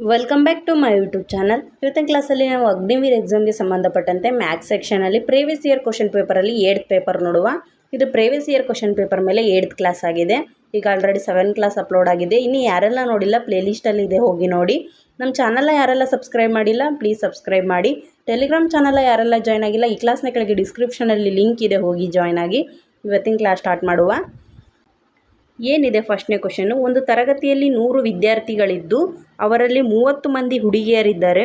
Welcome back to my YouTube channel. ಇವತ್ತಿನ ಕ್ಲಾಸಲ್ಲಿ ನಾವು ಅಗ್ನಿವೀರ್ ಎಕ್ಸಾಮ್ಗೆ ಸಂಬಂಧಪಟ್ಟಂತೆ ಮ್ಯಾಥ್ಸ್ ಸೆಕ್ಷನಲ್ಲಿ ಪ್ರೀವಿಯಸ್ ಇಯರ್ ಕ್ವಶನ್ ಪೇಪರಲ್ಲಿ 8th ಪೇಪರ್ ನೋಡುವ. ಇದು ಪ್ರೀವಿಯಸ್ ಇಯರ್ ಕ್ವಶನ್ ಪೇಪರ್ ಮೇಲೆ 8th ಕ್ಲಾಸ್ ಆಗಿದೆ. ಈಗ ಆಲ್ರೆಡಿ 7 ಕ್ಲಾಸ್ ಅಪ್ಲೋಡ್ ಆಗಿದೆ. ಇನ್ನು ಯಾರೆಲ್ಲ ನೋಡಿಲ್ಲ ಪ್ಲೇಲಿಸ್ಟಲ್ಲಿ ಇದೆ, ಹೋಗಿ ನೋಡಿ. ನಮ್ಮ ಚಾನಲ್ನ ಯಾರೆಲ್ಲ ಸಬ್ಸ್ಕ್ರೈಬ್ ಮಾಡಿಲ್ಲ ಪ್ಲೀಸ್ ಸಬ್ಸ್ಕ್ರೈಬ್ ಮಾಡಿ. ಟೆಲಿಗ್ರಾಮ್ ಚಾನಲ್ ಯಾರೆಲ್ಲ ಜಾಯ್ನ್ ಆಗಿಲ್ಲ, ಈ ಕ್ಲಾಸ್ನ ಕೆಳಗೆ ಡಿಸ್ಕ್ರಿಪ್ಷನಲ್ಲಿ ಲಿಂಕ್ ಇದೆ, ಹೋಗಿ ಜಾಯ್ನ್ ಆಗಿ. ಇವತ್ತಿನ ಕ್ಲಾಸ್ ಸ್ಟಾರ್ಟ್ ಮಾಡುವ. ಏನಿದೆ ಫಸ್ಟ್ನೇ ಕ್ವಶನ್ನು. ಒಂದು ತರಗತಿಯಲ್ಲಿ 100 ವಿದ್ಯಾರ್ಥಿಗಳಿದ್ದು ಅವರಲ್ಲಿ 30 ಮಂದಿ ಹುಡುಗಿಯರಿದ್ದಾರೆ.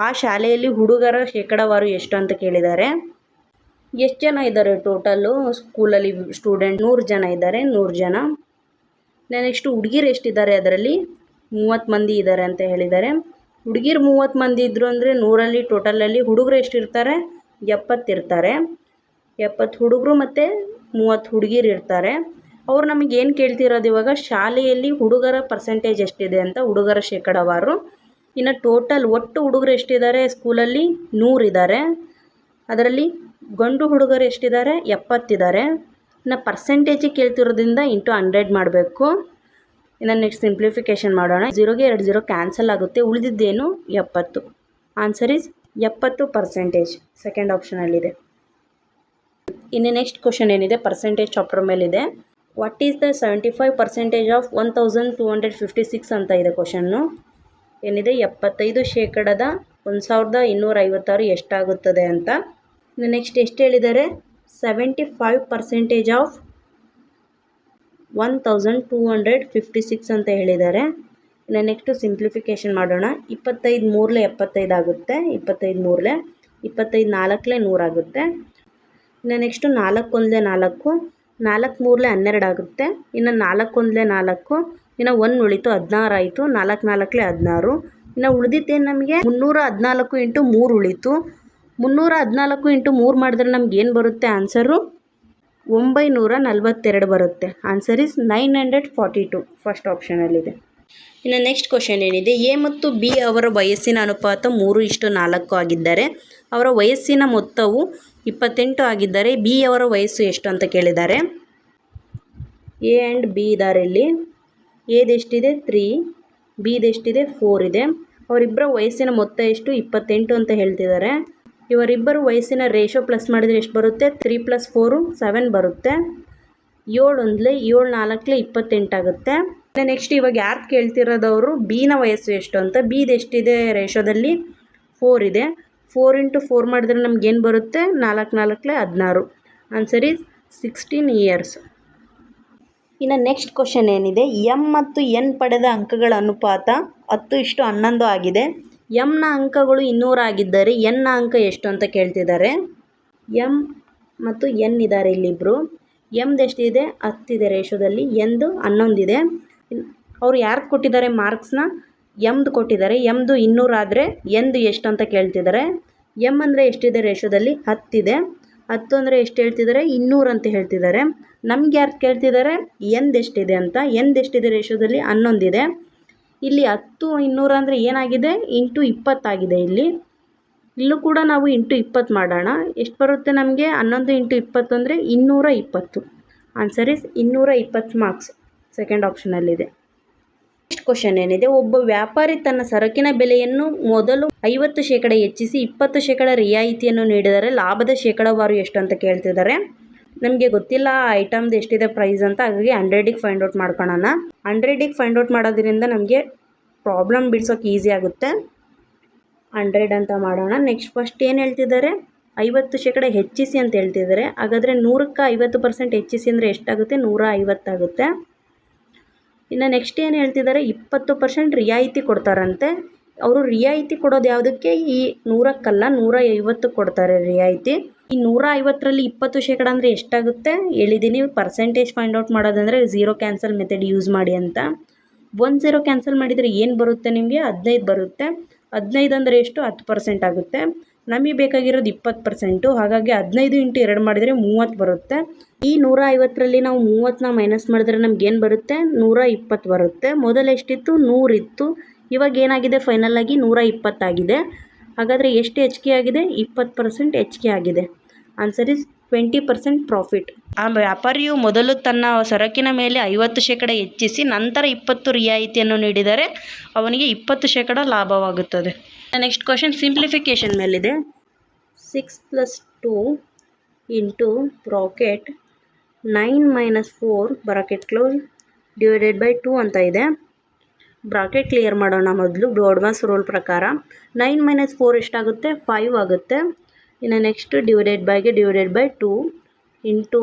ಆ ಶಾಲೆಯಲ್ಲಿ ಹುಡುಗರ ಶೇಕಡಾವಾರು ಎಷ್ಟು ಅಂತ ಕೇಳಿದ್ದಾರೆ. ಎಷ್ಟು ಜನ ಇದ್ದಾರೆ ಟೋಟಲ್ಲು ಸ್ಕೂಲಲ್ಲಿ ಸ್ಟೂಡೆಂಟ್? 100 ಜನ ಇದ್ದಾರೆ. 100 ಜನ. ನೆಕ್ಸ್ಟು ಹುಡುಗಿರು ಎಷ್ಟಿದ್ದಾರೆ? ಅದರಲ್ಲಿ 30 ಮಂದಿ ಇದ್ದಾರೆ ಅಂತ ಹೇಳಿದ್ದಾರೆ. ಹುಡುಗಿರು 30 ಮಂದಿ ಇದ್ದರು ಅಂದರೆ 100ರಲ್ಲಿ ಟೋಟಲಲ್ಲಿ ಹುಡುಗರು ಎಷ್ಟಿರ್ತಾರೆ? 70 ಇರ್ತಾರೆ. 70 ಹುಡುಗರು ಮತ್ತು 30 ಹುಡುಗಿರು ಇರ್ತಾರೆ. ಅವ್ರು ನಮಗೆ ಏನು ಕೇಳ್ತಿರೋದು ಇವಾಗ, ಶಾಲೆಯಲ್ಲಿ ಹುಡುಗರ ಪರ್ಸೆಂಟೇಜ್ ಎಷ್ಟಿದೆ ಅಂತ, ಹುಡುಗರ ಶೇಕಡಾವಾರು. ಇನ್ನು ಟೋಟಲ್ ಒಟ್ಟು ಹುಡುಗರು ಎಷ್ಟಿದ್ದಾರೆ ಸ್ಕೂಲಲ್ಲಿ? 100 ಇದ್ದಾರೆ. ಅದರಲ್ಲಿ ಗಂಡು ಹುಡುಗರು ಎಷ್ಟಿದ್ದಾರೆ? 70 ಇದ್ದಾರೆ. ಇನ್ನು ಪರ್ಸೆಂಟೇಜಿಗೆ ಕೇಳ್ತಿರೋದ್ರಿಂದ ಇಂಟು 100 ಮಾಡಬೇಕು. ಇನ್ನು ನೆಕ್ಸ್ಟ್ ಸಿಂಪ್ಲಿಫಿಕೇಷನ್ ಮಾಡೋಣ. 0ಗೆ 2 0 ಕ್ಯಾನ್ಸಲ್ ಆಗುತ್ತೆ. ಉಳಿದಿದ್ದೇನು? 70. Answer is 70%. ಸೆಕೆಂಡ್ ಆಪ್ಷನಲ್ಲಿದೆ. ಇನ್ನು ನೆಕ್ಸ್ಟ್ ಕ್ವಶನ್ ಏನಿದೆ, ಪರ್ಸೆಂಟೇಜ್ ಚಾಪ್ಟರ್ ಮೇಲಿದೆ. ವಾಟ್ ಈಸ್ ದ 75% ಆಫ್ 1256 ಅಂತ ಇದೆ ಕ್ವಶನ್ನು. ಏನಿದೆ? 75% 1256 ಎಷ್ಟಾಗುತ್ತದೆ ಅಂತ. ಇನ್ನು ನೆಕ್ಸ್ಟ್ ಎಷ್ಟು ಹೇಳಿದ್ದಾರೆ? 75% ಆಫ್ 1256 ಅಂತ ಹೇಳಿದ್ದಾರೆ. ಇನ್ನು ನೆಕ್ಸ್ಟು ಸಿಂಪ್ಲಿಫಿಕೇಷನ್ ಮಾಡೋಣ. 25 3 75 ಆಗುತ್ತೆ. 25 3 25 4 100 ಆಗುತ್ತೆ. ಇನ್ನು ನೆಕ್ಸ್ಟು 4 1 4 4 3 12 ಆಗುತ್ತೆ. ಇನ್ನು 4 1 4, ಇನ್ನು 1 ಉಳಿತು, 16 ಆಯಿತು. 4 4 16. ಇನ್ನು ಉಳಿದಿದ್ದೇನು ನಮಗೆ? 314 ಇಂಟು 3 ಉಳಿತು. 314 ಇಂಟು 3 ಮಾಡಿದ್ರೆ ನಮ್ಗೆ ಏನು ಬರುತ್ತೆ? ಆನ್ಸರು 942 ಬರುತ್ತೆ. Answer is 942. ಫಸ್ಟ್ ಆಪ್ಷನಲ್ಲಿದೆ. ಇನ್ನು ನೆಕ್ಸ್ಟ್ ಕ್ವಶನ್ ಏನಿದೆ, ಎ ಮತ್ತು ಬಿ ಅವರ ವಯಸ್ಸಿನ ಅನುಪಾತ 3:4 ಆಗಿದ್ದರೆ ಅವರ ವಯಸ್ಸಿನ ಮೊತ್ತವು 28 ಆಗಿದ್ದರೆ ಬಿ ಅವರ ವಯಸ್ಸು ಎಷ್ಟು ಅಂತ ಕೇಳಿದ್ದಾರೆ. ಎ ಆ್ಯಂಡ್ ಬಿ ಇದ್ದಾರೆ ಇಲ್ಲಿ. ಎದೆಷ್ಟಿದೆ? 3, ಬಿದೆಷ್ಟಿದೆ? 4 ಇದೆ. ಅವರಿಬ್ಬರ ವಯಸ್ಸಿನ ಮೊತ್ತ ಎಷ್ಟು? 28 ಅಂತ ಹೇಳ್ತಿದ್ದಾರೆ. ಇವರಿಬ್ಬರು ವಯಸ್ಸಿನ ರೇಷೋ ಪ್ಲಸ್ ಮಾಡಿದರೆ ಎಷ್ಟು ಬರುತ್ತೆ? 3 + 4 7 ಬರುತ್ತೆ. 7 1 7 4 28 ಆಗುತ್ತೆ. ನೆಕ್ಸ್ಟ್ ಇವಾಗ ಯಾರು ಕೇಳ್ತಿರೋದವರು ಬಿನ ವಯಸ್ಸು ಎಷ್ಟು ಅಂತ. ಬಿದೆಷ್ಟಿದೆ ರೇಷೋದಲ್ಲಿ? 4 ಇದೆ. 4 × 4 ಮಾಡಿದ್ರೆ ನಮಗೇನು ಬರುತ್ತೆ? 4 4 16. Answer is 16 years. ಇನ್ನು ನೆಕ್ಸ್ಟ್ ಕ್ವಶನ್ ಏನಿದೆ, ಎಮ್ ಮತ್ತು ಎನ್ ಪಡೆದ ಅಂಕಗಳ ಅನುಪಾತ 10:11 ಆಗಿದೆ. ಎಮ್ನ ಅಂಕಗಳು 200 ಆಗಿದ್ದರೆ ಎನ್ನ ಅಂಕ ಎಷ್ಟು ಅಂತ ಕೇಳ್ತಿದ್ದಾರೆ. ಎಮ್ ಮತ್ತು ಎನ್ ಇದ್ದಾರೆ ಇಲ್ಲಿಬ್ಬರು. ಎಮ್ದೆಷ್ಟಿದೆ? 10 ಇದೆ ರೇಷೋದಲ್ಲಿ. ಎಂದು 11 ಇದೆ. ಅವ್ರು ಯಾರು ಕೊಟ್ಟಿದ್ದಾರೆ ಮಾರ್ಕ್ಸ್ನ? ಎಮ್ದು ಕೊಟ್ಟಿದ್ದಾರೆ. ಎಮ್ದು 200 ಆದರೆ ಎಂದು ಎಷ್ಟು ಅಂತ ಕೇಳ್ತಿದ್ದಾರೆ. ಎಮ್ ಅಂದರೆ ಎಷ್ಟಿದೆ ರೇಷೋದಲ್ಲಿ? 10 ಇದೆ. 10 ಅಂದರೆ ಎಷ್ಟು ಹೇಳ್ತಿದ್ದಾರೆ? 200 ಅಂತ ಹೇಳ್ತಿದ್ದಾರೆ. ನಮ್ಗೆ ಯಾರು ಕೇಳ್ತಿದ್ದಾರೆ? ಎಂದೆಷ್ಟಿದೆ ಅಂತ. ಎಂದೆಷ್ಟಿದೆ ರೇಷೋದಲ್ಲಿ? 11 ಇದೆ. ಇಲ್ಲಿ 10 200 ಅಂದರೆ ಏನಾಗಿದೆ? ಇಂಟು 20 ಆಗಿದೆ. ಇಲ್ಲೂ ಕೂಡ ನಾವು ಇಂಟು 20 ಮಾಡೋಣ. ಎಷ್ಟು ಬರುತ್ತೆ ನಮಗೆ? 11 × 20 ಅಂದರೆ 220. Answer is 220 marks. ಸೆಕೆಂಡ್ ಆಪ್ಷನಲ್ಲಿದೆ. ನೆಕ್ಸ್ಟ್ ಕ್ವಶನ್ ಏನಿದೆ, ಒಬ್ಬ ವ್ಯಾಪಾರಿ ತನ್ನ ಸರಕಿನ ಬೆಲೆಯನ್ನು ಮೊದಲು 50% ಹೆಚ್ಚಿಸಿ 20% ರಿಯಾಯಿತಿಯನ್ನು ನೀಡಿದರೆ ಲಾಭದ ಶೇಕಡಾವಾರು ಎಷ್ಟು ಅಂತ ಕೇಳ್ತಿದ್ದಾರೆ. ನಮಗೆ ಗೊತ್ತಿಲ್ಲ ಆ ಐಟಮ್ದು ಎಷ್ಟಿದೆ ಪ್ರೈಸ್ ಅಂತ, ಹಾಗಾಗಿ 100ಗೆ ಫೈಂಡ್ ಔಟ್ ಮಾಡ್ಕೊಳ್ಳೋಣ. 100ಗೆ ಫೈಂಡ್ ಔಟ್ ಮಾಡೋದ್ರಿಂದ ನಮಗೆ ಪ್ರಾಬ್ಲಮ್ ಬಿಡ್ಸೋಕೆ ಈಸಿ ಆಗುತ್ತೆ. 100 ಅಂತ ಮಾಡೋಣ. ನೆಕ್ಸ್ಟ್ ಫಸ್ಟ್ ಏನು ಹೇಳ್ತಿದ್ದಾರೆ? 50% ಹೆಚ್ಚಿಸಿ ಅಂತ ಹೇಳ್ತಿದ್ದಾರೆ. ಹಾಗಾದರೆ 100ಕ್ಕೆ 50% ಹೆಚ್ಚಿಸಿ ಅಂದರೆ ಎಷ್ಟಾಗುತ್ತೆ? 150 ಆಗುತ್ತೆ. ಇನ್ನು ನೆಕ್ಸ್ಟ್ ಏನು ಹೇಳ್ತಿದ್ದಾರೆ? 20% ರಿಯಾಯಿತಿ ಕೊಡ್ತಾರಂತೆ. ಅವರು ರಿಯಾಯಿತಿ ಕೊಡೋದು ಯಾವುದಕ್ಕೆ? ಈ 100ಕ್ಕಲ್ಲ, 150 ಕೊಡ್ತಾರೆ ರಿಯಾಯಿತಿ. ಈ 150ರಲ್ಲಿ 20% ಅಂದರೆ ಎಷ್ಟಾಗುತ್ತೆ ಹೇಳಿದ್ದೀನಿ. ಪರ್ಸೆಂಟೇಜ್ ಫೈಂಡ್ ಔಟ್ ಮಾಡೋದಂದರೆ 0 ಕ್ಯಾನ್ಸಲ್ ಮೆಥಡ್ ಯೂಸ್ ಮಾಡಿ ಅಂತ. 1 0 ಕ್ಯಾನ್ಸಲ್ ಮಾಡಿದರೆ ಏನು ಬರುತ್ತೆ ನಿಮಗೆ? 15 ಬರುತ್ತೆ. 15 ಅಂದರೆ ಎಷ್ಟು? 10% ಆಗುತ್ತೆ. ನಮಗೆ ಬೇಕಾಗಿರೋದು 20%. ಹಾಗಾಗಿ 15 × 2 ಮಾಡಿದರೆ 30 ಬರುತ್ತೆ. ಈ 150ರಲ್ಲಿ ನಾವು 30ನ ಮೈನಸ್ ಮಾಡಿದ್ರೆ ನಮಗೇನು ಬರುತ್ತೆ? 120 ಬರುತ್ತೆ. ಮೊದಲು ಎಷ್ಟಿತ್ತು? 100 ಇತ್ತು. ಇವಾಗ ಏನಾಗಿದೆ? ಫೈನಲ್ ಆಗಿ 120 ಆಗಿದೆ. ಹಾಗಾದರೆ ಎಷ್ಟು ಹೆಚ್ಚಿಗೆ ಆಗಿದೆ? 20% ಹೆಚ್ಚಿಗೆ ಆಗಿದೆ. Answer is 20% profit. ಆ ವ್ಯಾಪಾರಿಯು ಮೊದಲು ತನ್ನ ಸರಕಿನ ಮೇಲೆ 50% ಹೆಚ್ಚಿಸಿ ನಂತರ 20 ರಿಯಾಯಿತಿಯನ್ನು ನೀಡಿದರೆ ಅವನಿಗೆ 20% ಲಾಭವಾಗುತ್ತದೆ. ನೆಕ್ಸ್ಟ್ ಕ್ವಶನ್ ಸಿಂಪ್ಲಿಫಿಕೇಶನ್ ಮೇಲಿದೆ. 6 + 2 into bracket 9 - 4 bracket close divided by 2 ಅಂತ ಇದೆ. ಬ್ರಾಕೆಟ್ ಕ್ಲಿಯರ್ ಮಾಡೋಣ ಮೊದಲು ಬ್ರಾಡ್ಮಾಸ್ ರೂಲ್ ಪ್ರಕಾರ. 9 - 4 ಎಷ್ಟಾಗುತ್ತೆ? 5 ಆಗುತ್ತೆ. ಇನ್ನು ನೆಕ್ಸ್ಟ್ ಡಿವೈಡೆಡ್ ಬೈ 2 ಇಂಟು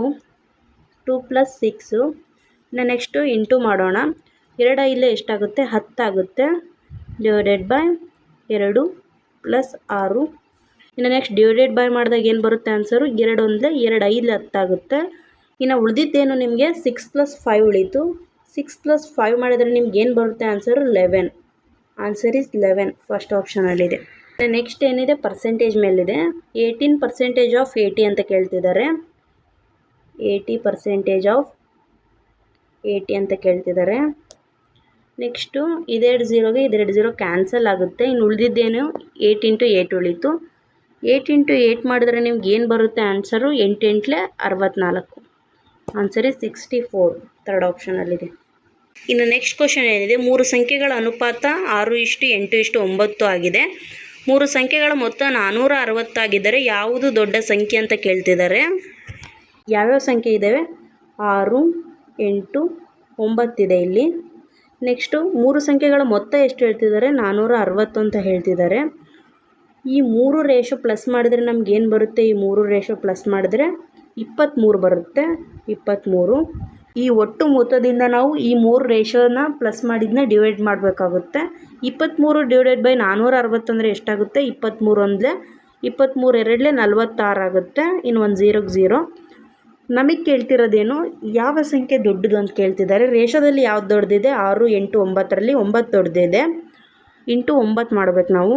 2 + 6. ಇನ್ನು ನೆಕ್ಸ್ಟು ಇಂಟು ಮಾಡೋಣ. 2 5 ಎಷ್ಟಾಗುತ್ತೆ? 10 ಆಗುತ್ತೆ. Divided by 2 + 6. ಇನ್ನು ನೆಕ್ಸ್ಟ್ ಡಿವೈಡೆಡ್ ಬೈ ಮಾಡಿದಾಗ ಏನು ಬರುತ್ತೆ ಆನ್ಸರು? 2 1 2 5 10 ಆಗುತ್ತೆ. ಇನ್ನು ಉಳಿದಿದ್ದೇನು ನಿಮಗೆ? 6 + 5 ಉಳೀತು. 6 + 5 ಮಾಡಿದರೆ ನಿಮ್ಗೆ ಏನು ಬರುತ್ತೆ ಆನ್ಸರು? 11. ಆನ್ಸರ್ ಈಸ್ 11 ಫಸ್ಟ್ ಆಪ್ಷನಲ್ಲಿದೆ. ನೆಕ್ಸ್ಟ್ ಏನಿದೆ? ಪರ್ಸೆಂಟೇಜ್ ಮೇಲಿದೆ. 18% ಆಫ್ 80 ಅಂತ ಕೇಳ್ತಿದ್ದಾರೆ. 80% ಆಫ್ 80 ಅಂತ ಕೇಳ್ತಿದ್ದಾರೆ. ನೆಕ್ಸ್ಟು ಇದೆರಡು 0ಗೆ ಇದೆರಡು 0 ಕ್ಯಾನ್ಸಲ್ ಆಗುತ್ತೆ. ಇನ್ನು ಉಳಿದಿದ್ದೇನು? 8 × 8 ಉಳೀತು. 8 × 8 ಮಾಡಿದ್ರೆ ನಿಮ್ಗೆ ಏನು ಬರುತ್ತೆ ಆನ್ಸರು? 8 8 64. ಆನ್ಸರ್ ಈಸ್ 64 ಥರ್ಡ್ ಆಪ್ಷನಲ್ಲಿದೆ. ಇನ್ನು ನೆಕ್ಸ್ಟ್ ಕ್ವಶನ್ ಏನಿದೆ? 3 ಸಂಖ್ಯೆಗಳ ಅನುಪಾತ 6:8:9 ಆಗಿದೆ. 3 ಸಂಖ್ಯೆಗಳ ಮೊತ್ತ 460 ಆಗಿದ್ದರೆ ಯಾವುದು ದೊಡ್ಡ ಸಂಖ್ಯೆ ಅಂತ ಕೇಳ್ತಿದ್ದಾರೆ. ಯಾವ್ಯಾವ ಸಂಖ್ಯೆ ಇದ್ದಾವೆ? 6 8 9 ಇದೆ ಇಲ್ಲಿ. ನೆಕ್ಸ್ಟು 3 ಸಂಖ್ಯೆಗಳ ಮೊತ್ತ ಎಷ್ಟು ಹೇಳ್ತಿದ್ದಾರೆ? 460 ಅಂತ ಹೇಳ್ತಿದ್ದಾರೆ. ಈ 3 ರೇಷೋ ಪ್ಲಸ್ ಮಾಡಿದರೆ ನಮ್ಗೆ ಏನು ಬರುತ್ತೆ? ಈ 3 ರೇಷೋ ಪ್ಲಸ್ ಮಾಡಿದರೆ 23 ಬರುತ್ತೆ. 23. ಈ ಒಟ್ಟು ಮೊತ್ತದಿಂದ ನಾವು ಈ 3 ರೇಷೋನ ಪ್ಲಸ್ ಮಾಡಿದ್ನ ಡಿವೈಡ್ ಮಾಡಬೇಕಾಗುತ್ತೆ. 23 ಡಿವೈಡೆಡ್ ಬೈ 460 ಅಂದರೆ ಎಷ್ಟಾಗುತ್ತೆ? 23 1 23 2 46 ಆಗುತ್ತೆ. ಇನ್ನು ಒಂದು 0ಗೆ 0. ನಮಗೆ ಕೇಳ್ತಿರೋದೇನು? ಯಾವ ಸಂಖ್ಯೆ ದೊಡ್ಡದು ಅಂತ ಕೇಳ್ತಿದ್ದಾರೆ. ರೇಷೋದಲ್ಲಿ ಯಾವ್ದು ದೊಡ್ಡದಿದೆ? 6 8 9ರಲ್ಲಿ 9 ದೊಡ್ಡದಿದೆ. ಇಂಟು 9 ಮಾಡಬೇಕು ನಾವು.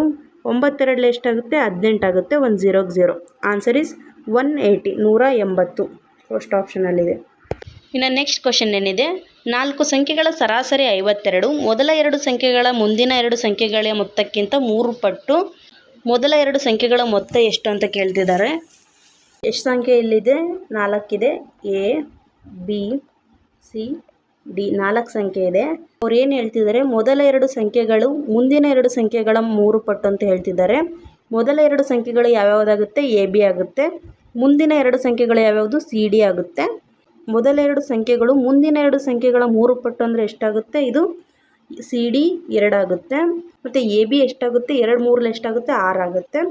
9 2 ಎಷ್ಟಾಗುತ್ತೆ? 18 ಆಗುತ್ತೆ. ಒಂದು 0ಗೆ 0. ಆನ್ಸರ್ ಈಸ್ 180 180 ಫಸ್ಟ್ ಆಪ್ಷನಲ್ಲಿದೆ. ಇನ್ನು ನೆಕ್ಸ್ಟ್ ಕ್ವಶನ್ ಏನಿದೆ? 4 ಸಂಖ್ಯೆಗಳ ಸರಾಸರಿ 52. ಮೊದಲ 2 ಸಂಖ್ಯೆಗಳ ಮುಂದಿನ 2 ಸಂಖ್ಯೆಗಳ ಮೊತ್ತಕ್ಕಿಂತ 3 ಪಟ್ಟು. ಮೊದಲ 2 ಸಂಖ್ಯೆಗಳ ಮೊತ್ತ ಎಷ್ಟು ಅಂತ ಕೇಳ್ತಿದ್ದಾರೆ. ಎಷ್ಟು ಸಂಖ್ಯೆ ಇಲ್ಲಿದೆ? 4 ಇದೆ. A B C D 4 ಸಂಖ್ಯೆ ಇದೆ. ಅವ್ರು ಏನು ಹೇಳ್ತಿದ್ದಾರೆ? ಮೊದಲ 2 ಸಂಖ್ಯೆಗಳು ಮುಂದಿನ 2 ಸಂಖ್ಯೆಗಳ 3 ಪಟ್ಟು ಅಂತ ಹೇಳ್ತಿದ್ದಾರೆ. ಮೊದಲ 2 ಸಂಖ್ಯೆಗಳು ಯಾವ್ಯಾವುದಾಗುತ್ತೆ? A B ಆಗುತ್ತೆ. ಮುಂದಿನ 2 ಸಂಖ್ಯೆಗಳು ಯಾವ್ಯಾವುದು? C D ಆಗುತ್ತೆ. ಮೊದಲ 2 ಸಂಖ್ಯೆಗಳು ಮುಂದಿನ 2 ಸಂಖ್ಯೆಗಳ 3 ಪಟ್ಟು ಅಂದರೆ ಎಷ್ಟಾಗುತ್ತೆ? ಇದು C D 2 ಆಗುತ್ತೆ. ಮತ್ತು A B ಎಷ್ಟಾಗುತ್ತೆ? 2 3 ಎಷ್ಟಾಗುತ್ತೆ? 6 ಆಗುತ್ತೆ.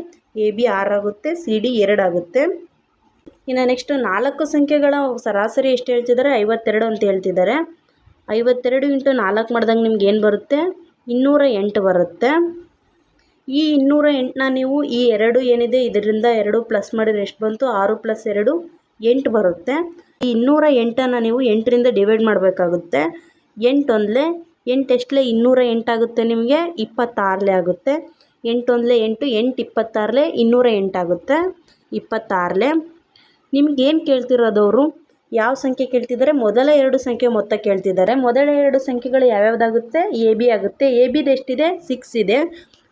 A B 6 ಆಗುತ್ತೆ. C D 2 ಆಗುತ್ತೆ. ಇನ್ನು ನೆಕ್ಸ್ಟು 4 ಸಂಖ್ಯೆಗಳ ಸರಾಸರಿ ಎಷ್ಟು ಹೇಳ್ತಿದ್ದಾರೆ? 52 ಅಂತ ಹೇಳ್ತಿದ್ದಾರೆ. 52 × 4 ಮಾಡಿದಾಗ ನಿಮ್ಗೆ ಏನು ಬರುತ್ತೆ? 208 ಬರುತ್ತೆ. ಈ 208ನ ನೀವು ಈ 2 ಏನಿದೆ ಇದರಿಂದ 2 ಪ್ಲಸ್ ಮಾಡಿದ್ರೆ ಎಷ್ಟು ಬಂತು? 6 + 2 8 ಬರುತ್ತೆ. ಈ 208ಅನ್ನು ನೀವು 8ರಿಂದ ಡಿವೈಡ್ ಮಾಡಬೇಕಾಗುತ್ತೆ. 8 1 8 ಎಷ್ಟಲೇ? 208 ಆಗುತ್ತೆ. ನಿಮಗೆ 26 ಆಗುತ್ತೆ. 8 1 8 8 26 208 ಆಗುತ್ತೆ. 26. ನಿಮಗೇನು ಕೇಳ್ತಿರೋದವರು? ಯಾವ ಸಂಖ್ಯೆ ಕೇಳ್ತಿದ್ದಾರೆ? ಮೊದಲ 2 ಸಂಖ್ಯೆ ಮೊತ್ತ ಕೇಳ್ತಿದ್ದಾರೆ. ಮೊದಲ 2 ಸಂಖ್ಯೆಗಳು ಯಾವ್ಯಾವುದಾಗುತ್ತೆ? A B ಆಗುತ್ತೆ. A Bದು ಎಷ್ಟಿದೆ? 6 ಇದೆ.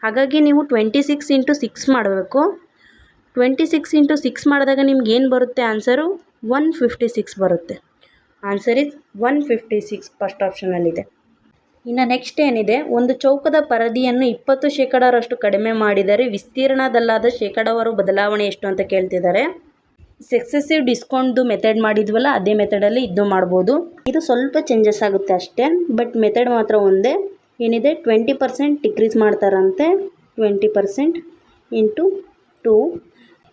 ಹಾಗಾಗಿ ನೀವು 26 × 6 ಮಾಡಬೇಕು. 26 × 6 ಮಾಡಿದಾಗ ನಿಮ್ಗೆ ಏನು ಬರುತ್ತೆ ಆನ್ಸರು? 156 ಬರುತ್ತೆ. ಆನ್ಸರ್ ಈಸ್ 156 ಫಸ್ಟ್ ಆಪ್ಷನಲ್ಲಿದೆ. ಇನ್ನು ನೆಕ್ಸ್ಟ್ ಏನಿದೆ? ಒಂದು ಚೌಕದ ಪರದಿಯನ್ನು 20% ಕಡಿಮೆ ಮಾಡಿದರೆ ವಿಸ್ತೀರ್ಣದಲ್ಲಾದ ಶೇಕಡಾವಾರು ಬದಲಾವಣೆ ಎಷ್ಟು ಅಂತ ಕೇಳ್ತಿದ್ದಾರೆ. ಸಕ್ಸೆಸಿವ್ ಡಿಸ್ಕೌಂಟ್ದು ಮೆಥಡ್ ಮಾಡಿದ್ವಲ್ಲ ಅದೇ ಮೆಥಡಲ್ಲಿ ಇದು ಮಾಡ್ಬೋದು. ಇದು ಸ್ವಲ್ಪ ಚೇಂಜಸ್ ಆಗುತ್ತೆ ಅಷ್ಟೇ. ಬಟ್ ಮೆಥಡ್ ಮಾತ್ರ ಒಂದೇ. ಏನಿದೆ? 20% ಡಿಕ್ರೀಸ್ ಮಾಡ್ತಾರಂತೆ. 20% × 2.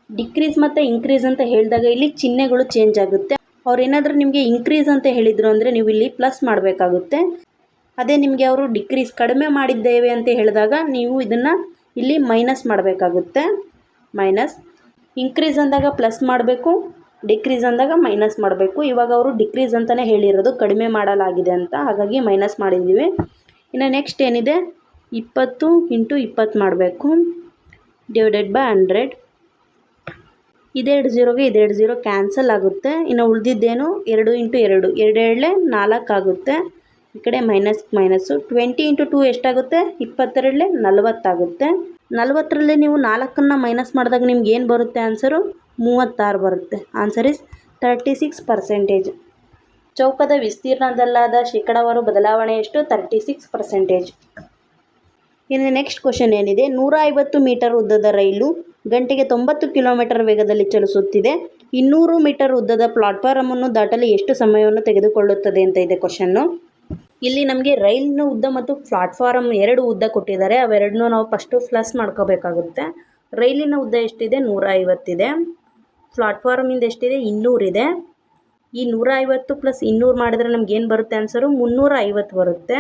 ಡಿಕ್ರೀಸ್ ಮತ್ತು ಇನ್ಕ್ರೀಸ್ ಅಂತ ಹೇಳಿದಾಗ ಇಲ್ಲಿ ಚಿಹ್ನೆಗಳು ಚೇಂಜ್ ಆಗುತ್ತೆ. ಅವ್ರು ಏನಾದರೂ ನಿಮಗೆ ಇನ್ಕ್ರೀಸ್ ಅಂತ ಹೇಳಿದರು ಅಂದರೆ ನೀವು ಇಲ್ಲಿ ಪ್ಲಸ್ ಮಾಡಬೇಕಾಗುತ್ತೆ. ಅದೇ ನಿಮಗೆ ಅವರು ಡಿಕ್ರೀಸ್ ಕಡಿಮೆ ಮಾಡಿದ್ದೇವೆ ಅಂತ ಹೇಳಿದಾಗ ನೀವು ಇದನ್ನು ಇಲ್ಲಿ ಮೈನಸ್ ಮಾಡಬೇಕಾಗುತ್ತೆ. ಮೈನಸ್. ಇನ್ಕ್ರೀಸ್ ಅಂದಾಗ ಪ್ಲಸ್ ಮಾಡಬೇಕು, ಡಿಕ್ರೀಸ್ ಅಂದಾಗ ಮೈನಸ್ ಮಾಡಬೇಕು. ಇವಾಗ ಅವರು ಡಿಕ್ರೀಸ್ ಅಂತಲೇ ಹೇಳಿರೋದು, ಕಡಿಮೆ ಮಾಡಲಾಗಿದೆ ಅಂತ, ಹಾಗಾಗಿ ಮೈನಸ್ ಮಾಡಿದ್ದೀವಿ. ಇನ್ನು ನೆಕ್ಸ್ಟ್ ಏನಿದೆ? 20 × 20 ಮಾಡಬೇಕು. Divided by 100. ಇದೆರಡು 0ಗೆ ಇದೆರಡು 0 ಕ್ಯಾನ್ಸಲ್ ಆಗುತ್ತೆ. ಇನ್ನು ಉಳಿದಿದ್ದೇನು? 2 × 2 2 4 ಆಗುತ್ತೆ. ಈ ಕಡೆ ಮೈನಸ್ಸು. 20 × 2 ಎಷ್ಟಾಗುತ್ತೆ? 22 40 ಆಗುತ್ತೆ. 40ರಲ್ಲಿ ನೀವು 4ನ್ನು ಮೈನಸ್ ಮಾಡಿದಾಗ ನಿಮ್ಗೆ ಏನು ಬರುತ್ತೆ ಆನ್ಸರು? 36 ಬರುತ್ತೆ. Answer is 36%. ಚೌಕದ ವಿಸ್ತೀರ್ಣದಲ್ಲಾದ ಶೇಕಡಾವಾರು ಬದಲಾವಣೆ ಎಷ್ಟು? 36%. ಇನ್ನು ನೆಕ್ಸ್ಟ್ ಕ್ವಶನ್ ಏನಿದೆ, 150 ಮೀಟರ್ ಉದ್ದದ ರೈಲು ಗಂಟೆಗೆ 90 ಕಿಲೋಮೀಟರ್ ವೇಗದಲ್ಲಿ ಚಲಿಸುತ್ತಿದೆ. 200 ಮೀಟರ್ ಉದ್ದದ ಪ್ಲಾಟ್ಫಾರಮನ್ನು ದಾಟಲು ಎಷ್ಟು ಸಮಯವನ್ನು ತೆಗೆದುಕೊಳ್ಳುತ್ತದೆ ಅಂತ ಇದೆ ಕ್ವಶನ್ನು. ಇಲ್ಲಿ ನಮಗೆ ರೈಲಿನ ಉದ್ದ ಮತ್ತು ಪ್ಲಾಟ್ಫಾರಮ್ 2 ಉದ್ದ ಕೊಟ್ಟಿದ್ದಾರೆ. ಅವೆರಡನ್ನೂ ನಾವು ಫಸ್ಟು ಪ್ಲಸ್ ಮಾಡ್ಕೋಬೇಕಾಗುತ್ತೆ. ರೈಲಿನ ಉದ್ದ ಎಷ್ಟಿದೆ? 150 ಇದೆ. ಪ್ಲಾಟ್ಫಾರಮಿಂದ ಎಷ್ಟಿದೆ? 200 ಇದೆ. ಈ 150 ಪ್ಲಸ್ 200 ಮಾಡಿದರೆ ನಮ್ಗೆ ಏನು ಬರುತ್ತೆ? ಆನ್ಸರು 350 ಬರುತ್ತೆ.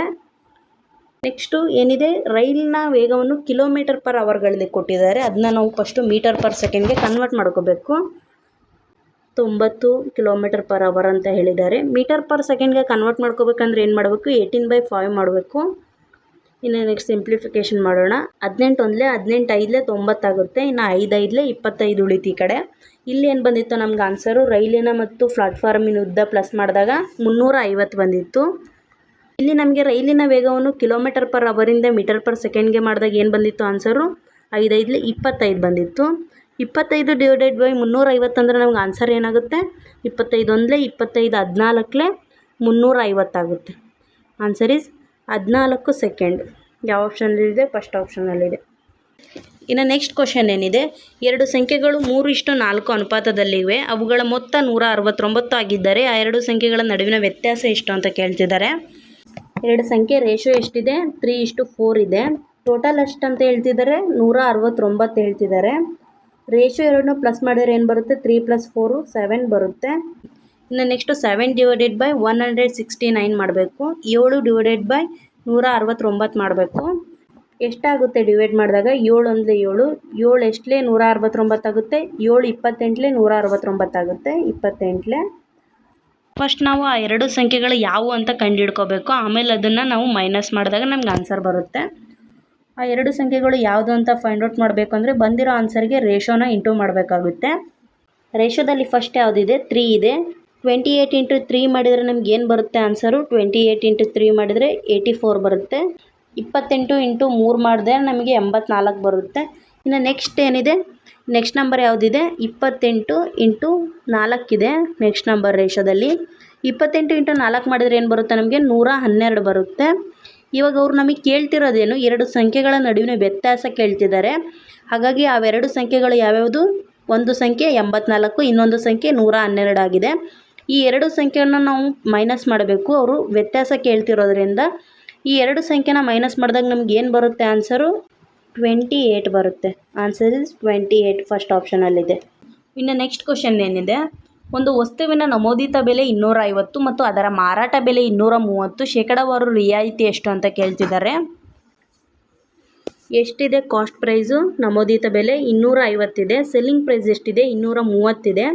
ನೆಕ್ಸ್ಟು ಏನಿದೆ, ರೈಲಿನ ವೇಗವನ್ನು ಕಿಲೋಮೀಟರ್ ಪರ್ ಅವರ್ಗಳಲ್ಲಿ ಕೊಟ್ಟಿದ್ದಾರೆ. ಅದನ್ನ ನಾವು ಫಸ್ಟು ಮೀಟರ್ ಪರ್ ಸೆಕೆಂಡ್ಗೆ ಕನ್ವರ್ಟ್ ಮಾಡ್ಕೋಬೇಕು. 90 ಕಿಲೋಮೀಟರ್ ಪರ್ ಅವರ್ ಅಂತ ಹೇಳಿದ್ದಾರೆ. ಮೀಟರ್ ಪರ್ ಸೆಕೆಂಡ್ಗೆ ಕನ್ವರ್ಟ್ ಮಾಡ್ಕೋಬೇಕಂದ್ರೆ ಏನು ಮಾಡಬೇಕು? 18/5 ಮಾಡಬೇಕು. ಇನ್ನು ನೆಕ್ಸ್ಟ್ ಸಿಂಪ್ಲಿಫಿಕೇಷನ್ ಮಾಡೋಣ. 18 ಒಂದಲೇ 18 ಐದಲೇ 90 ಆಗುತ್ತೆ. ಇನ್ನು 5 ಐದಲೇ 25 ಉಳಿತು ಈ ಕಡೆ. ಇಲ್ಲಿ ಏನು ಬಂದಿತ್ತು ನಮ್ಗೆ ಆನ್ಸರು? ರೈಲಿನ ಮತ್ತು ಪ್ಲಾಟ್ಫಾರ್ಮಿನ ಉದ್ದ ಪ್ಲಸ್ ಮಾಡಿದಾಗ 350 ಬಂದಿತ್ತು. ಇಲ್ಲಿ ನಮಗೆ ರೈಲಿನ ವೇಗವನ್ನು ಕಿಲೋಮೀಟರ್ ಪರ್ ಅವರಿಂದ ಮೀಟರ್ ಪರ್ ಸೆಕೆಂಡ್ಗೆ ಮಾಡಿದಾಗ ಏನು ಬಂದಿತ್ತು ಆನ್ಸರು? 5 ಐದಲೇ 25 ಬಂದಿತ್ತು. 25 ಡಿವೈಡೆಡ್ ಬೈ 350 ಅಂದರೆ ನಮ್ಗೆ ಆನ್ಸರ್ ಏನಾಗುತ್ತೆ? 25 ಒಂದಲೇ 25 14ಲೇ 350 ಆಗುತ್ತೆ. Answer is 14 second. ಯಾವ ಆಪ್ಷನಲ್ಲಿದೆ? ಫಸ್ಟ್ ಆಪ್ಷನಲ್ಲಿದೆ. ಇನ್ನು ನೆಕ್ಸ್ಟ್ ಕ್ವಶನ್ ಏನಿದೆ, 2 ಸಂಖ್ಯೆಗಳು 3:4 ಅನುಪಾತದಲ್ಲಿವೆ. ಅವುಗಳ ಮೊತ್ತ 169 ಆಗಿದ್ದರೆ ಆ 2 ಸಂಖ್ಯೆಗಳ ನಡುವಿನ ವ್ಯತ್ಯಾಸ ಎಷ್ಟು ಅಂತ ಕೇಳ್ತಿದ್ದಾರೆ. 2 ಸಂಖ್ಯೆ ರೇಷಿಯೋ ಎಷ್ಟಿದೆ? 3:4 ಇದೆ. ಟೋಟಲ್ ಎಷ್ಟು ಅಂತ ಹೇಳ್ತಿದ್ದಾರೆ? 169 ಹೇಳ್ತಿದ್ದಾರೆ. ರೇಷಿಯೋ 2 ಪ್ಲಸ್ ಮಾಡಿದರೆ ಏನು ಬರುತ್ತೆ? 3 + 4 7 ಬರುತ್ತೆ. ಇನ್ನು ನೆಕ್ಸ್ಟು 7 ಡಿವೈಡೆಡ್ ಬೈ 169 ಮಾಡಬೇಕು. 7 ಡಿವೈಡೆಡ್ ಬೈ 169 ಮಾಡಬೇಕು. ಎಷ್ಟಾಗುತ್ತೆ ಡಿವೈಡ್ ಮಾಡಿದಾಗ? 7 ಒಂದಲೇ 7, 7 ಎಷ್ಟಲೇ 169 ಆಗುತ್ತೆ. 7 28ಲೇ 169 ಆಗುತ್ತೆ. 28ಲೇ. ಫಸ್ಟ್ ನಾವು ಆ 2 ಸಂಖ್ಯೆಗಳು ಯಾವುವು ಅಂತ ಕಂಡುಹಿಡ್ಕೋಬೇಕು. ಆಮೇಲೆ ಅದನ್ನು ನಾವು ಮೈನಸ್ ಮಾಡಿದಾಗ ನಮ್ಗೆ ಆನ್ಸರ್ ಬರುತ್ತೆ. ಆ 2 ಸಂಖ್ಯೆಗಳು ಯಾವುದು ಅಂತ ಫೈಂಡ್ ಔಟ್ ಮಾಡಬೇಕು ಅಂದರೆ ಬಂದಿರೋ ಆನ್ಸರ್ಗೆ ರೇಷೋನ ಇಂಟು ಮಾಡಬೇಕಾಗುತ್ತೆ. ರೇಷೋದಲ್ಲಿ ಫಸ್ಟ್ ಯಾವುದಿದೆ? 3 ಇದೆ. 28 × 3 ಮಾಡಿದರೆ ನಮ್ಗೆ ಏನು ಬರುತ್ತೆ ಆನ್ಸರು? 28 × 3 ಮಾಡಿದರೆ 84 ಬರುತ್ತೆ. 28 × 3 ಮಾಡಿದ್ರೆ ನಮಗೆ 84 ಬರುತ್ತೆ. ಇನ್ನು ನೆಕ್ಸ್ಟ್ ಏನಿದೆ? ನೆಕ್ಸ್ಟ್ ನಂಬರ್ ಯಾವುದಿದೆ? 28 × 4 ಇದೆ ನೆಕ್ಸ್ಟ್ ನಂಬರ್ ರೇಷೋದಲ್ಲಿ. 28 × 4 ಮಾಡಿದರೆ ಏನು ಬರುತ್ತೆ? ನಮಗೆ 112 ಬರುತ್ತೆ. ಇವಾಗ ಅವ್ರು ನಮಗೆ ಕೇಳ್ತಿರೋದೇನು? 2 ಸಂಖ್ಯೆಗಳ ನಡುವಿನ ವ್ಯತ್ಯಾಸ ಕೇಳ್ತಿದ್ದಾರೆ. ಹಾಗಾಗಿ ಅವೆರಡು ಸಂಖ್ಯೆಗಳು ಯಾವ್ಯಾವುದು? ಒಂದು ಸಂಖ್ಯೆ 84, ಇನ್ನೊಂದು ಸಂಖ್ಯೆ 112 ಆಗಿದೆ. ಈ 2 ಸಂಖ್ಯೆಯನ್ನು ನಾವು ಮೈನಸ್ ಮಾಡಬೇಕು. ಅವರು ವ್ಯತ್ಯಾಸ ಕೇಳ್ತಿರೋದ್ರಿಂದ ಈ 2 ಸಂಖ್ಯೆನ ಮೈನಸ್ ಮಾಡಿದಾಗ ನಮ್ಗೆ ಏನು ಬರುತ್ತೆ ಆನ್ಸರು? 28 ಬರುತ್ತೆ. ಆನ್ಸರ್ ಇಸ್ 28 ಫಸ್ಟ್ ಆಪ್ಷನಲ್ಲಿದೆ. ಇನ್ನು ನೆಕ್ಸ್ಟ್ ಕ್ವಶನ್ ಏನಿದೆ, ಒಂದು ವಸ್ತುವಿನ ನಮೂದಿತ ಬೆಲೆ 250 ಮತ್ತು ಅದರ ಮಾರಾಟ ಬೆಲೆ 230, ಶೇಕಡಾವಾರು ರಿಯಾಯಿತಿ ಎಷ್ಟು ಅಂತ ಕೇಳ್ತಿದ್ದಾರೆ. ಎಷ್ಟಿದೆ ಕಾಸ್ಟ್ ಪ್ರೈಸು? ನಮೂದಿತ ಬೆಲೆ 250 ಇದೆ. ಸೆಲ್ಲಿಂಗ್ ಪ್ರೈಸ್ ಎಷ್ಟಿದೆ? 230 ಇದೆ.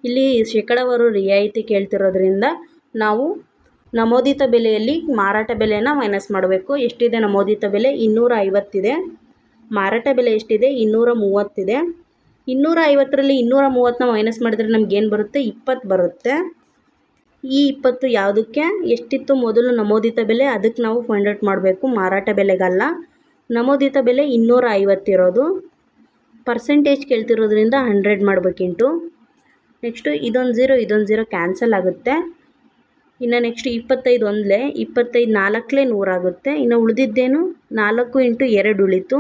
ಇಲ್ಲಿ ಶೇಕಡಾವಾರು ರಿಯಾಯಿತಿ ಕೇಳ್ತಿರೋದ್ರಿಂದ ನಾವು ನಮೂದಿತ ಬೆಲೆಯಲ್ಲಿ ಮಾರಾಟ ಬೆಲೆಯನ್ನು ಮೈನಸ್ ಮಾಡಬೇಕು. ಎಷ್ಟಿದೆ ನಮೂದಿತ ಬೆಲೆ? 250 ಇದೆ. ಮಾರಾಟ ಬೆಲೆ ಎಷ್ಟಿದೆ? 230 ಇದೆ. 250ರಲ್ಲಿ 230ನ ಮೈನಸ್ ಮಾಡಿದರೆ ನಮಗೇನು ಬರುತ್ತೆ? 20 ಬರುತ್ತೆ. ಈ 20 ಯಾವುದಕ್ಕೆ? ಎಷ್ಟಿತ್ತು ಮೊದಲು ನಮೂದಿತ ಬೆಲೆ ಅದಕ್ಕೆ ನಾವು ಫೈಂಡ್ ಔಟ್ ಮಾಡಬೇಕು, ಮಾರಾಟ ಬೆಲೆಗಲ್ಲ. ನಮೂದಿತ ಬೆಲೆ 250 ಇರೋದು. ಪರ್ಸೆಂಟೇಜ್ ಕೇಳ್ತಿರೋದ್ರಿಂದ 100 ಮಾಡಬೇಕಿಂಟು. ನೆಕ್ಸ್ಟು ಇದೊಂದು 0 ಕ್ಯಾನ್ಸಲ್ ಆಗುತ್ತೆ. ಇನ್ನು ನೆಕ್ಸ್ಟ್ 25 ಒಂದಲೇ 25 4ಲೇ 100 ಆಗುತ್ತೆ. ಇನ್ನು ಉಳಿದಿದ್ದೇನು? 4 × 2 ಉಳಿತು.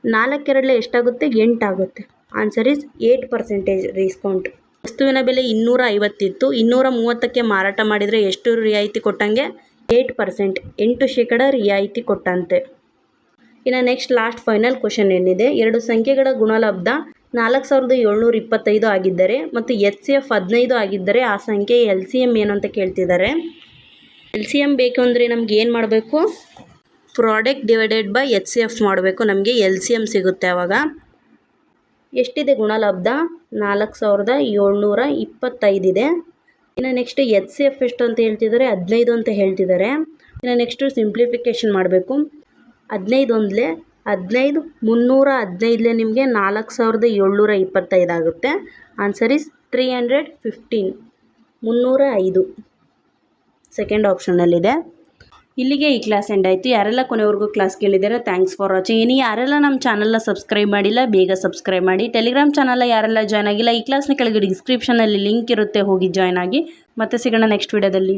4 2ಲೇ ಎಷ್ಟಾಗುತ್ತೆ? 8 ಆಗುತ್ತೆ. Answer is 8% discount. ವಸ್ತುವಿನ ಬೆಲೆ 250 ಇತ್ತು. 230ಕ್ಕೆ ಮಾರಾಟ ಮಾಡಿದರೆ ಎಷ್ಟು ರಿಯಾಯಿತಿ ಕೊಟ್ಟಂಗೆ? 8%, 8% ರಿಯಾಯಿತಿ ಕೊಟ್ಟಂತೆ. ಇನ್ನು ನೆಕ್ಸ್ಟ್ ಲಾಸ್ಟ್ ಫೈನಲ್ ಕ್ವಶನ್ ಏನಿದೆ, 2 ಸಂಖ್ಯೆಗಳ ಗುಣಲಬ್ಧ 4725 ಆಗಿದ್ದರೆ ಮತ್ತು HCF 15 ಆಗಿದ್ದರೆ ಆ ಸಂಖ್ಯೆ LCM ಏನು ಅಂತ ಕೇಳ್ತಿದ್ದಾರೆ. LCM ಬೇಕು ಅಂದರೆ ನಮ್ಗೆ ಏನು ಮಾಡಬೇಕು? ಪ್ರಾಡಕ್ಟ್ ಡಿವೈಡೆಡ್ ಬೈ HCF ಮಾಡಬೇಕು. ನಮಗೆ LCM ಸಿಗುತ್ತೆ ಆವಾಗ. ಎಷ್ಟಿದೆ ಗುಣಲಬ್ಧ? 4725 ಇದೆ. ಇನ್ನು ನೆಕ್ಸ್ಟ್ HCF ಎಷ್ಟು ಅಂತ ಹೇಳ್ತಿದ್ದಾರೆ? 15 ಅಂತ ಹೇಳ್ತಿದ್ದಾರೆ. ಇನ್ನು ನೆಕ್ಸ್ಟು ಸಿಂಪ್ಲಿಫಿಕೇಷನ್ ಮಾಡಬೇಕು. 15 ಒಂದಲೇ 15, 315ಲೇ ನಿಮಗೆ 4725 ಆಗುತ್ತೆ. ಆನ್ಸರ್ ಈಸ್ 315, 305 ಸೆಕೆಂಡ್ ಆಪ್ಷನಲ್ಲಿದೆ. ಇಲ್ಲಿಗೆ ಈ ಕ್ಲಾಸ್ ಎಂಡ್ ಆಯಿತು. ಯಾರೆಲ್ಲ ಕೊನೆವರೆಗೂ ಕ್ಲಾಸ್ ಕೇಳಿದ್ದಾರೆ ಥ್ಯಾಂಕ್ಸ್ ಫಾರ್ ವಾಚಿಂಗ್. ಇನ್ನು ಯಾರೆಲ್ಲ ನಮ್ಮ ಚಾನಲ್ನ ಸಬ್ಸ್ಕ್ರೈಬ್ ಮಾಡಿಲ್ಲ ಬೇಗ ಸಬ್ಸ್ಕ್ರೈಬ್ ಮಾಡಿ. ಟೆಲಿಗ್ರಾಮ್ ಚಾನಲ್ ಯಾರೆಲ್ಲ ಜಾಯ್ನ್ ಆಗಿಲ್ಲ ಈ ಕ್ಲಾಸ್ನ ಕೆಳಗೆ ಡಿಸ್ಕ್ರಿಪ್ಷನಲ್ಲಿ ಲಿಂಕ್ ಇರುತ್ತೆ, ಹೋಗಿ ಜಾಯ್ನ್ ಆಗಿ. ಮತ್ತೆ ಸಿಗೋಣ ನೆಕ್ಸ್ಟ್ ವಿಡಿಯೋದಲ್ಲಿ.